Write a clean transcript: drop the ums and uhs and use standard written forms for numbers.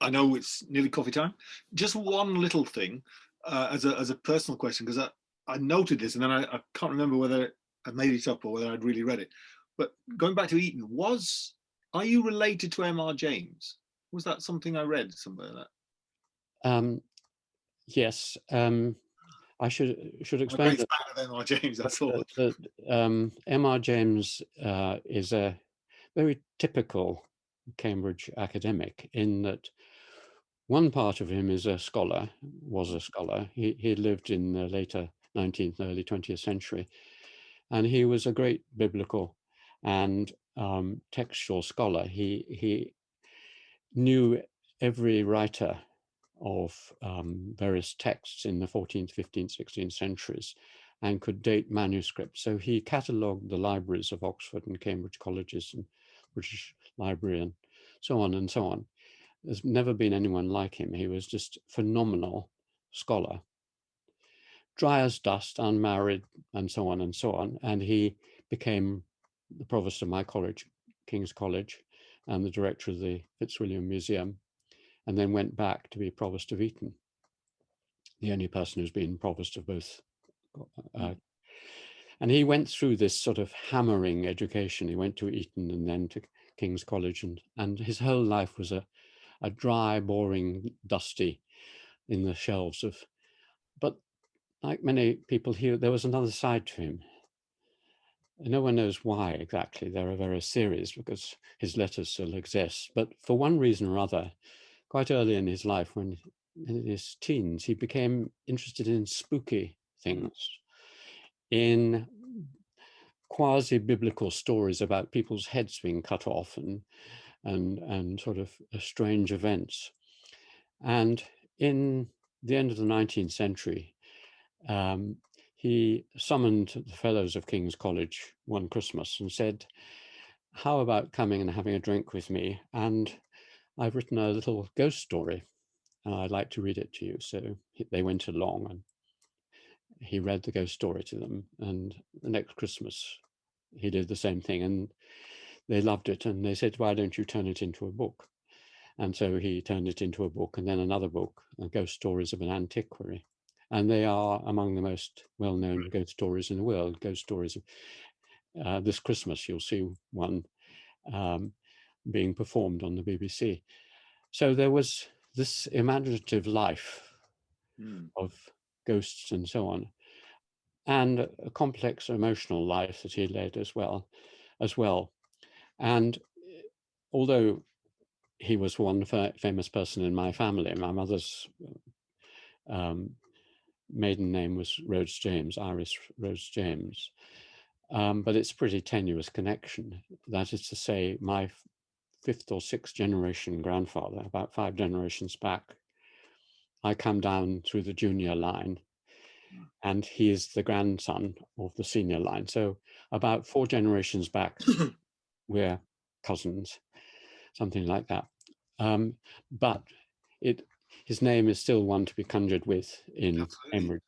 I know it's nearly coffee time. Just one little thing as a personal question, because I noted this and then I can't remember whether I made it up or whether I'd really read it. But going back to Eton, are you related to M.R. James? Was that something I read somewhere like that? Yes. I should I'm a explain great that, fan of M.R. James, that's all. M.R. James is a very typical Cambridge academic in that one part of him is a scholar, was a scholar. He lived in the later 19th, early 20th century, and he was a great biblical and textual scholar. He knew every writer of various texts in the 14th, 15th, 16th centuries and could date manuscripts. So he catalogued the libraries of Oxford and Cambridge colleges and British Library and so on and so on. There's never been anyone like him. He was just phenomenal scholar. Dry as dust, unmarried, and so on and so on. And he became the provost of my college, King's College, and the director of the Fitzwilliam Museum, and then went back to be provost of Eton, the only person who's been provost of both. And he went through this sort of hammering education. He went to Eton and then to King's College, and his whole life was a dry, boring, dusty in the shelves of, but like many people here, there was another side to him. No one knows why exactly. There are various theories because his letters still exist, but for one reason or other, quite early in his life, when in his teens, he became interested in spooky things, in quasi-biblical stories about people's heads being cut off and sort of strange events. And in the end of the 19th century, he summoned the fellows of King's College one Christmas and said, "How about coming and having a drink with me? And I've written a little ghost story and I'd like to read it to you." So they went along and he read the ghost story to them. And the next Christmas, he did the same thing and they loved it. And they said, "Why don't you turn it into a book?" And so he turned it into a book and then another book, Ghost Stories of an Antiquary. And they are among the most well-known ghost stories in the world. Ghost stories. This Christmas, you'll see one being performed on the BBC. So there was this imaginative life of ghosts and so on, and a complex emotional life that he led as well. And although he was one famous person in my family, my mother's maiden name was Rhodes James, Iris Rhodes James, but it's a pretty tenuous connection. That is to say, my fifth or sixth generation grandfather, about 5 generations back, I come down through the junior line, and he is the grandson of the senior line. So about 4 generations back, we're cousins, something like that. But his name is still one to be conjured with in Cambridge.